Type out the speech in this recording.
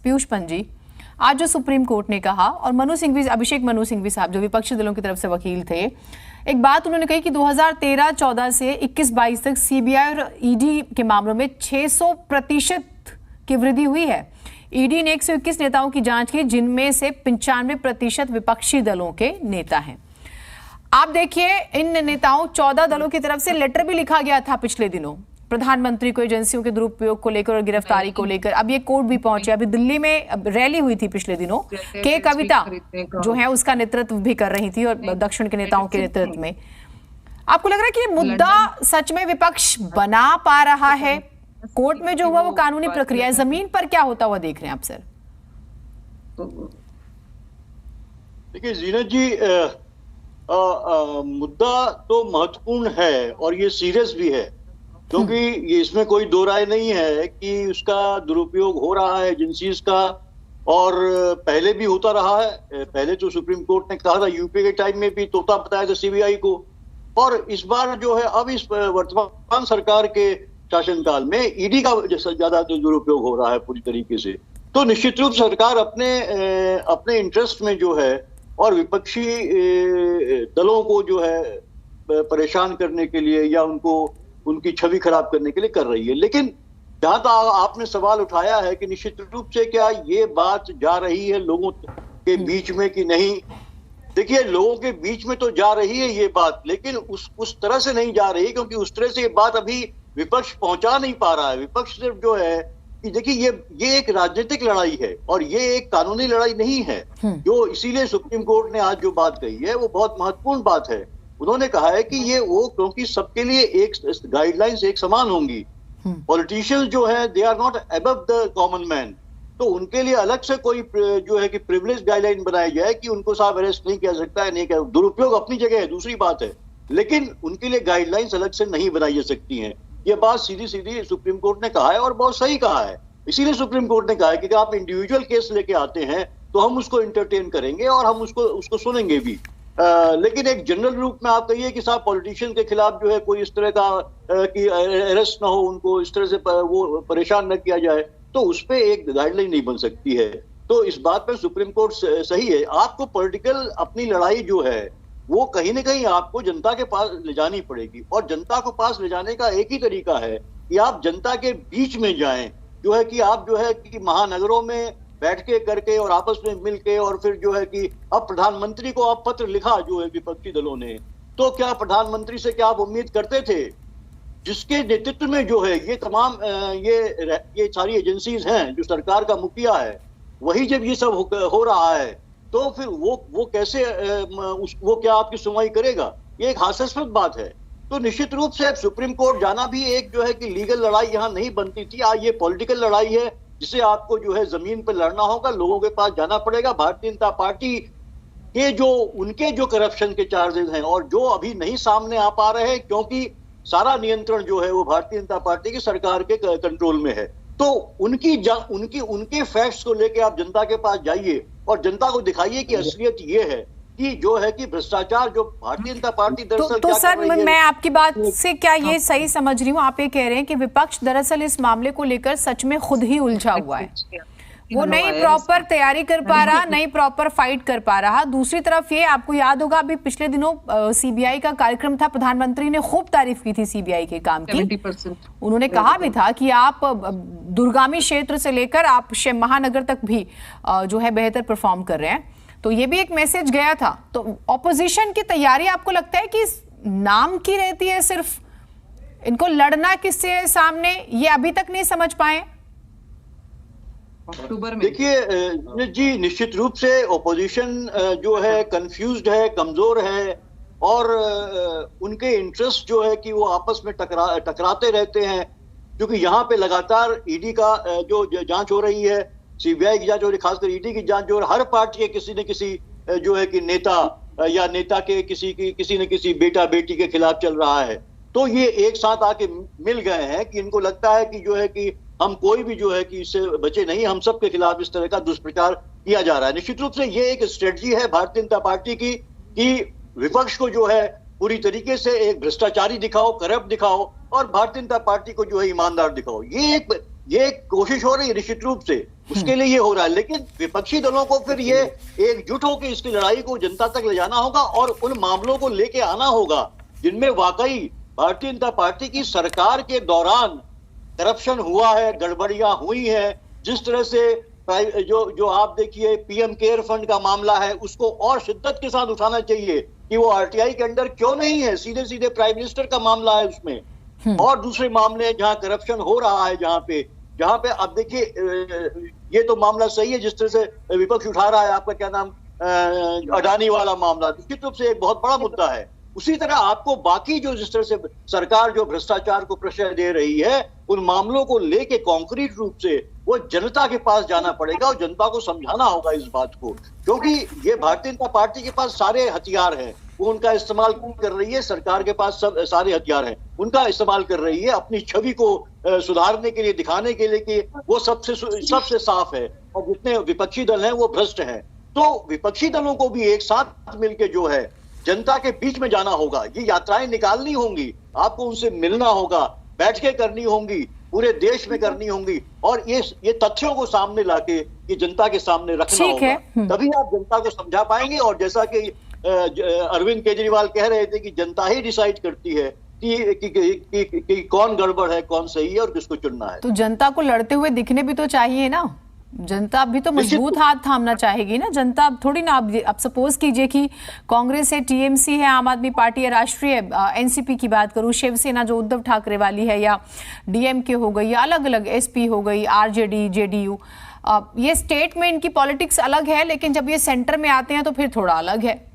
पीयूष पंजी, आज जो सुप्रीम कोर्ट ने कहा और अभिषेक मनु सिंघवी साहब जो विपक्षी दलों की तरफ से वकील थे, एक बात उन्होंने कही कि 2013-14 से 21-22 तक सीबीआई और ईडी के मामलों में 600% की वृद्धि हुई है। ईडी ने 121 नेताओं की जांच की, जिनमें से 95% विपक्षी दलों के नेता हैं। आप देखिए, इन नेताओं 14 दलों की तरफ से लेटर भी लिखा गया था पिछले दिनों प्रधानमंत्री को एजेंसियों के दुरुपयोग को लेकर और गिरफ्तारी को लेकर। अब ये कोर्ट भी पहुंचे। अभी दिल्ली में रैली हुई थी पिछले दिनों, के कविता जो है उसका नेतृत्व भी कर रही थी और दक्षिण के नेताओं के नेतृत्व में। आपको लग रहा है कि ये मुद्दा सच में विपक्ष बना पा रहा है? कोर्ट में जो हुआ वो कानूनी प्रक्रिया है, जमीन पर क्या होता हुआ देख रहे हैं आप सर? देखिए जीनत जी, मुद्दा तो महत्वपूर्ण है और ये सीरियस भी है, क्योंकि ये इसमें कोई दो राय नहीं है कि उसका दुरुपयोग हो रहा है एजेंसीज का, और पहले भी होता रहा है। पहले तो सुप्रीम कोर्ट ने कहा था, यूपीए के टाइम में भी तोता बताया था सीबीआई को, और इस बार जो है अब इस वर्तमान सरकार के शासनकाल में ईडी का ज्यादा दुरुपयोग हो रहा है पूरी तरीके से। तो निश्चित रूप सरकार अपने इंटरेस्ट में जो है और विपक्षी दलों को जो है परेशान करने के लिए या उनकी छवि खराब करने के लिए कर रही है। लेकिन जहां तक आपने सवाल उठाया है कि निश्चित रूप से क्या ये बात जा रही है लोगों के बीच में कि नहीं, देखिए लोगों के बीच में तो जा रही है ये बात, लेकिन उस तरह से नहीं जा रही, क्योंकि उस तरह से ये बात अभी विपक्ष पहुंचा नहीं पा रहा है। विपक्ष सिर्फ जो है कि देखिए ये एक राजनीतिक लड़ाई है और ये एक कानूनी लड़ाई नहीं है। जो इसीलिए सुप्रीम कोर्ट ने आज जो बात कही है वो बहुत महत्वपूर्ण बात है। उन्होंने कहा है कि ये वो क्योंकि सबके लिए एक गाइडलाइंस एक समान होंगी। पॉलिटिशियंस जो है they are not above the common man, तो उनके लिए अलग से कोई जो है कि प्रिविलेज गाइडलाइन बनाई जाए कि उनको साहब अरेस्ट नहीं किया सकता है, नहीं किया, दुरुपयोग अपनी जगह है, दूसरी बात है, लेकिन उनके लिए गाइडलाइंस अलग से नहीं बनाई जा सकती हैं। ये बात सीधी सीधी सुप्रीम कोर्ट ने कहा है और बहुत सही कहा है। इसीलिए सुप्रीम कोर्ट ने कहा है कि आप इंडिविजुअल केस लेके आते हैं तो हम उसको इंटरटेन करेंगे और हम उसको सुनेंगे भी, लेकिन एक जनरल रूप में आप कहिए कि साहब पॉलिटिशियन के खिलाफ जो है कोई इस तरह का कि अरेस्ट ना हो, उनको इस तरह से वो परेशान न किया जाए, तो उस पर एक गाइडलाइन नहीं बन सकती है। तो इस बात पर सुप्रीम कोर्ट सही है। आपको पॉलिटिकल अपनी लड़ाई जो है वो कहीं ना कहीं आपको जनता के पास ले जानी पड़ेगी, और जनता को पास ले जाने का एक ही तरीका है कि आप जनता के बीच में जाएं, जो है कि आप जो है कि महानगरों में बैठ के करके और आपस में मिल के, और फिर जो है कि अब प्रधानमंत्री को आप पत्र लिखा जो है विपक्षी दलों ने, तो क्या प्रधानमंत्री से क्या आप उम्मीद करते थे, जिसके नेतृत्व में जो है ये तमाम ये सारी एजेंसीज हैं, जो सरकार का मुखिया है, वही जब ये सब हो रहा है तो फिर वो कैसे वो क्या आपकी सुनवाई करेगा? ये एक हास्यास्पद बात है। तो निश्चित रूप से सुप्रीम कोर्ट जाना भी एक जो है कि लीगल लड़ाई यहाँ नहीं बनती थी, आज ये पॉलिटिकल लड़ाई है जिसे आपको जो है जमीन पर लड़ना होगा, लोगों के पास जाना पड़ेगा। भारतीय जनता पार्टी के उनके जो करप्शन के चार्जेस हैं और जो अभी नहीं सामने आ पा रहे हैं, क्योंकि सारा नियंत्रण जो है वो भारतीय जनता पार्टी की सरकार के कंट्रोल में है, तो उनके फैक्ट्स को लेके आप जनता के पास जाइए और जनता को दिखाइए कि असलियत ये है कि जो है कि भ्रष्टाचार जो भारतीय जनता पार्टी दरअसल तो सर मैं आपकी बात से क्या ये सही समझ रही हूँ, आप ये कह रहे हैं कि विपक्ष दरअसल इस मामले को लेकर सच में खुद ही उलझा हुआ है, वो नहीं प्रॉपर तैयारी कर पा रहा, नहीं प्रॉपर फाइट कर पा रहा। दूसरी तरफ ये आपको याद होगा अभी पिछले दिनों सीबीआई का कार्यक्रम था, प्रधानमंत्री ने खूब तारीफ की थी सीबीआई के काम की। उन्होंने कहा भी था कि आप दुर्गामी क्षेत्र से लेकर आप महानगर तक भी जो है बेहतर परफॉर्म कर रहे हैं, तो ये भी एक मैसेज गया था। तो ऑपोजिशन की तैयारी आपको लगता है कि नाम की रहती है, सिर्फ इनको लड़ना किससे सामने, ये अभी तक नहीं समझ पाए? अक्टूबर में देखिए जी, निश्चित रूप से ओपोजिशन जो है कंफ्यूज्ड है, कमजोर है, और उनके इंटरेस्ट जो है कि वो आपस में टकराते रहते हैं, क्योंकि यहाँ पे लगातार ईडी का जो जांच हो रही है, सीबीआई की जांच हो रही है, खासकर ईडी की जांच जो हर पार्टी के किसी न किसी जो है कि नेता या नेता के किसी न किसी बेटा बेटी के खिलाफ चल रहा है। तो ये एक साथ आके मिल गए हैं कि इनको लगता है कि जो है कि हम कोई भी जो है कि इससे बचे नहीं, हम सबके खिलाफ इस तरह का दुष्प्रचार किया जा रहा है। निश्चित रूप से ये एक स्ट्रेटजी है भारतीय जनता पार्टी की कि विपक्ष को जो है पूरी तरीके से एक भ्रष्टाचारी दिखाओ, करप्ट दिखाओ, और भारतीय जनता पार्टी को जो है ईमानदार दिखाओ। ये ये कोशिश हो रही है निश्चित रूप से, उसके लिए ये हो रहा है। लेकिन विपक्षी दलों को फिर ये एकजुट होकर इसकी लड़ाई को जनता तक ले जाना होगा और उन मामलों को लेके आना होगा जिनमें वाकई भारतीय जनता पार्टी की सरकार के दौरान करप्शन हुआ है, गड़बड़ियां हुई हैं। जिस तरह से जो आप देखिए पीएम केयर फंड का मामला है, उसको और शिद्दत के साथ उठाना चाहिए कि वो आरटीआई के अंडर क्यों नहीं है, सीधे सीधे प्राइम मिनिस्टर का मामला है उसमें। और दूसरे मामले जहां करप्शन हो रहा है, जहां पे अब देखिए ये तो मामला सही है जिस तरह से विपक्ष उठा रहा है, आपका क्या नाम, अडानी वाला मामला निश्चित रूप से एक बहुत बड़ा मुद्दा है। उसी तरह आपको बाकी जो जिस तरह से सरकार जो भ्रष्टाचार को प्रश्रय दे रही है, उन मामलों को लेके कॉन्क्रीट रूप से वो जनता के पास जाना पड़ेगा और जनता को समझाना होगा इस बात को, क्योंकि ये भारतीय जनता पार्टी के पास सारे हथियार हैं, वो उनका इस्तेमाल कर रही है। सरकार के पास सब सारे हथियार हैं, उनका इस्तेमाल कर रही है अपनी छवि को सुधारने के लिए, दिखाने के लिए कि वो सबसे साफ है और जितने विपक्षी दल हैं वो भ्रष्ट हैं। तो विपक्षी दलों को भी एक साथ मिलकर जो है जनता के बीच में जाना होगा, ये यात्राएं निकालनी होंगी, आपको उनसे मिलना होगा, बैठ के करनी होंगी, पूरे देश में करनी होंगी और ये तथ्यों को सामने लाके ये जनता के सामने रखना होगा, तभी आप जनता को समझा पाएंगे। और जैसा कि अरविंद केजरीवाल कह रहे थे कि जनता ही डिसाइड करती है कि कौन गड़बड़ है, कौन सही है और किसको चुनना है। तो जनता को लड़ते हुए दिखने भी तो चाहिए ना, जनता भी तो मजबूत हाथ थामना चाहेगी ना। जनता अब थोड़ी ना, अब सपोज कीजिए कि कांग्रेस है, टीएमसी है, आम आदमी पार्टी है, राष्ट्रीय एनसीपी की बात करूं, शिवसेना जो उद्धव ठाकरे वाली है, या डीएमके हो गई, या अलग अलग एसपी हो गई, आरजेडी, जेडीयू, ये स्टेट में इनकी पॉलिटिक्स अलग है, लेकिन जब ये सेंटर में आते हैं तो फिर थोड़ा अलग है।